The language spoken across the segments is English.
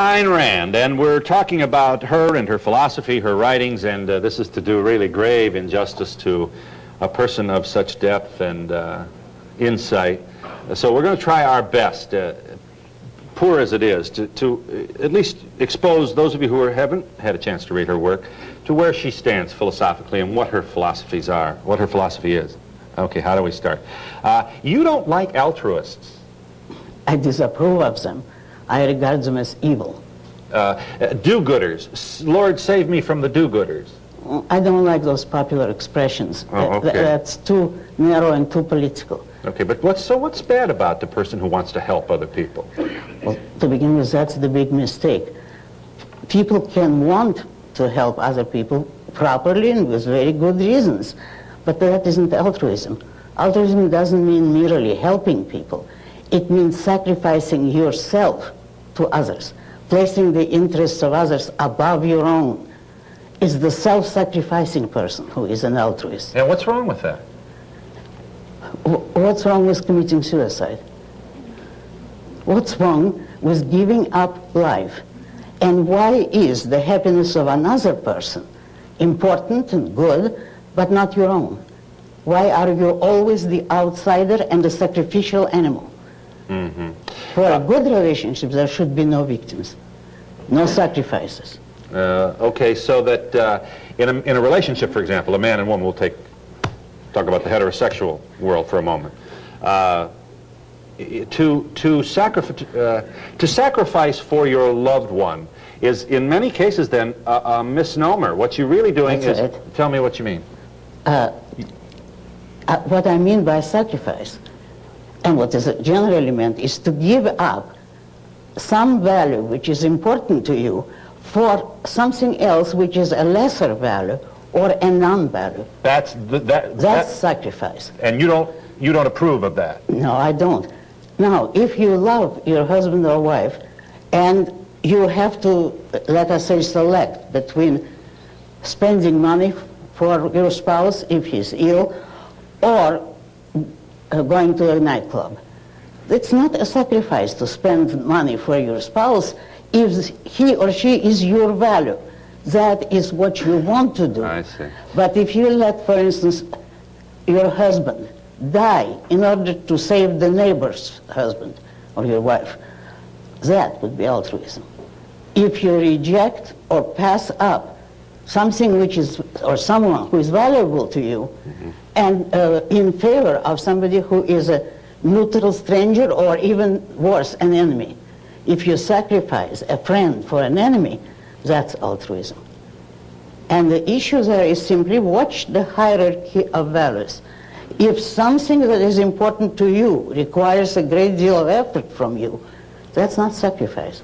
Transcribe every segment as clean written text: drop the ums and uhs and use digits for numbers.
Ayn Rand, and we're talking about her and her philosophy, her writings, and this is to do really grave injustice to a person of such depth and insight. So we're going to try our best, poor as it is, to at least expose those of you who haven't had a chance to read her work to where she stands philosophically and what her philosophies are, what her philosophy is. Okay, how do we start? You don't like altruists. I disapprove of them. I regard them as evil. Do-gooders. Lord, save me from the do-gooders. I don't like those popular expressions. Oh, okay. That's too narrow and too political. Okay, but what's bad about the person who wants to help other people? Well, to begin with, that's the big mistake. People can want to help other people properly and with very good reasons, but that isn't altruism. Altruism doesn't mean merely helping people. It means sacrificing yourself to others, placing the interests of others above your own. It's the self-sacrificing person who is an altruist. And what's wrong with that? What's wrong with committing suicide? What's wrong with giving up life? And why is the happiness of another person important and good, but not your own? Why are you always the outsider and the sacrificial animal? Mm-hmm. For a good relationship, there should be no victims, no sacrifices. Okay, so that in a relationship, for example, a man and woman, we'll talk about the heterosexual world for a moment. To sacrifice for your loved one is, in many cases, then a misnomer. What you're really doing That's is right. Tell me what you mean. What I mean by sacrifice, and what is generally meant, is to give up some value which is important to you for something else which is a lesser value or a non-value. That's sacrifice. And you don't approve of that. No, I don't. Now, if you love your husband or wife and you have to, let us say, select between spending money for your spouse if he's ill or going to a nightclub. It's not a sacrifice to spend money for your spouse if he or she is your value. That is what you want to do. I see. But if you let, for instance, your husband die in order to save the neighbor's husband or your wife, that would be altruism. If you reject or pass up something which is, or someone who is valuable to you, mm-hmm. and in favor of somebody who is a neutral stranger or even worse, an enemy. If you sacrifice a friend for an enemy, that's altruism. And the issue there is simply watch the hierarchy of values. If something that is important to you requires a great deal of effort from you, that's not sacrifice.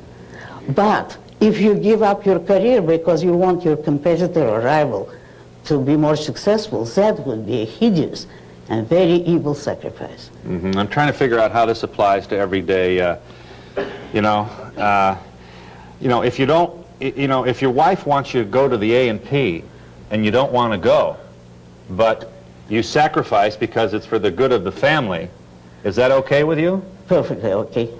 But if you give up your career because you want your competitor or rival to be more successful, that would be a hideous and very evil sacrifice. Mm-hmm. I'm trying to figure out how this applies to everyday, if you don't, if your wife wants you to go to the A&P and you don't want to go, but you sacrifice because it's for the good of the family, is that okay with you? Perfectly okay.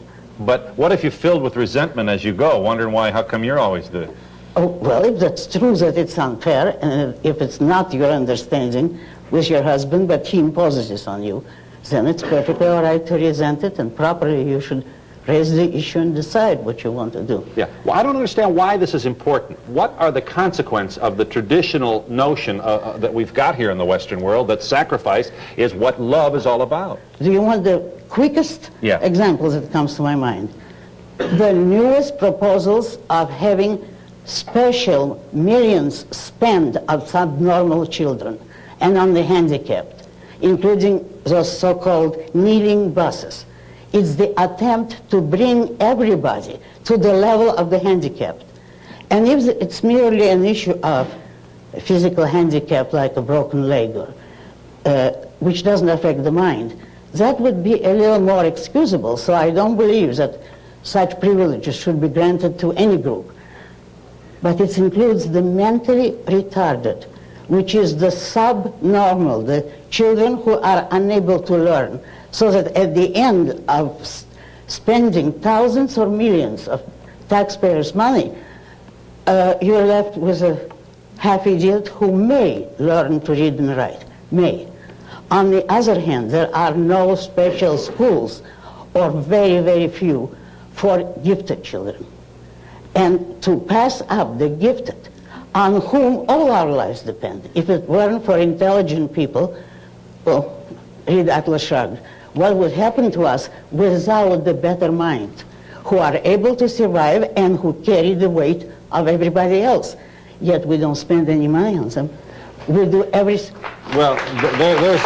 But what if you're filled with resentment as you go, wondering how come you're always the... Oh, well, if that's true that it's unfair, and if it's not your understanding with your husband, but he imposes this on you, then it's perfectly all right to resent it, and properly you should raise the issue and decide what you want to do. Yeah. Well, I don't understand why this is important. What are the consequences of the traditional notion that we've got here in the Western world that sacrifice is what love is all about? Do you want the quickest example that comes to my mind? The newest proposals of having special millions spent on subnormal children and on the handicapped, including those so-called kneeling buses. It's the attempt to bring everybody to the level of the handicapped. And if it's merely an issue of a physical handicap like a broken leg, or, which doesn't affect the mind, that would be a little more excusable. So I don't believe that such privileges should be granted to any group. But it includes the mentally retarded, which is the subnormal, the children who are unable to learn, so that at the end of spending thousands or millions of taxpayers' money, you're left with a half-idiot who may learn to read and write, may. On the other hand, there are no special schools, or very, very few, for gifted children. And to pass up the gifted, on whom all our lives depend, if it weren't for intelligent people, well, read Atlas Shrugged, what would happen to us without the better mind, who are able to survive and who carry the weight of everybody else? Yet we don't spend any money on them. We do everything. Well, there's...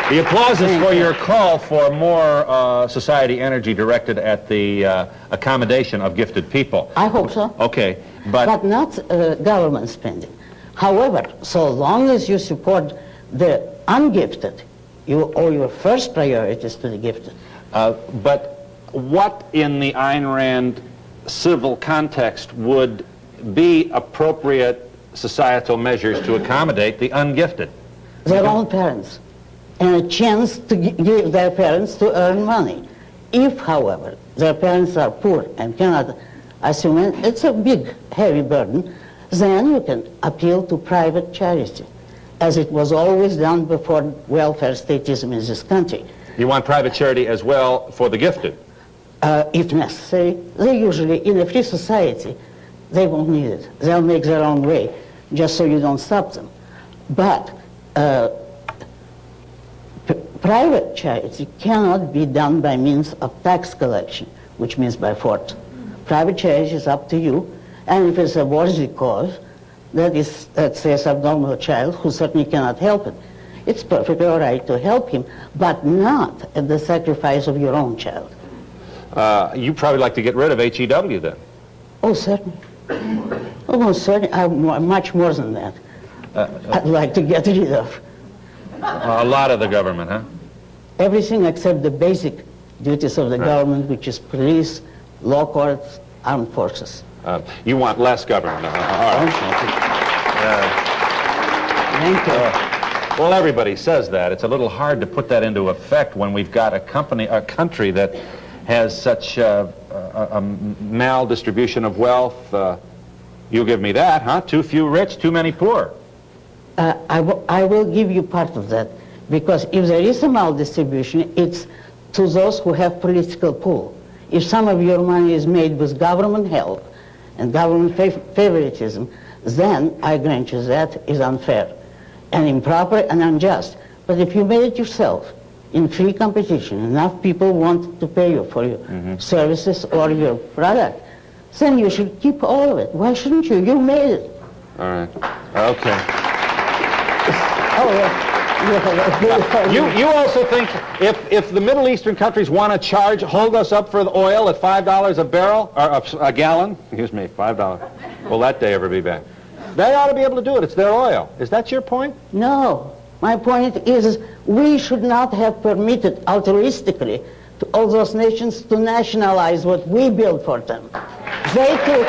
The applause is for your call for more society energy directed at the accommodation of gifted people. I hope so. Okay, but not government spending. However, so long as you support the ungifted, you owe your first priorities to the gifted. But what in the Ayn Rand civil context would be appropriate societal measures to accommodate the ungifted? Their own parents, and a chance to give their parents to earn money. If, however, their parents are poor and cannot assume it, it's a big, heavy burden, then you can appeal to private charity, as it was always done before welfare statism in this country. You want private charity as well for the gifted? If necessary. They usually, in a free society, they won't need it. They'll make their own way, just so you don't stop them. But private charity cannot be done by means of tax collection, which means by force. Private charity is up to you, and if it's a worthy cause, that is, let's say, a subnormal child who certainly cannot help it, it's perfectly all right to help him, but not at the sacrifice of your own child. You probably like to get rid of HEW then? Oh, certainly. Oh, certainly. Much more than that. I'd like to get rid of. A lot of the government, huh? Everything except the basic duties of the government, which is police, law courts, armed forces. You want less government? All right. Thank you. Well, everybody says that. It's a little hard to put that into effect when we've got a country that has such a maldistribution of wealth. You'll give me that, huh? Too few rich, too many poor. I will give you part of that, because if there is a maldistribution, it's to those who have political pull. If some of your money is made with government help and government favoritism, then I grant you that is unfair and improper and unjust. But if you made it yourself, in free competition, enough people want to pay you for your services or your product, then you should keep all of it. Why shouldn't you? You made it. All right. Okay. Oh, yeah. You also think if the Middle Eastern countries want to hold us up for the oil at $5 a barrel, or a gallon, excuse me, $5, will that day ever be back? They ought to be able to do it. It's their oil. Is that your point? No. My point is we should not have permitted altruistically to all those nations to nationalize what we built for them. They took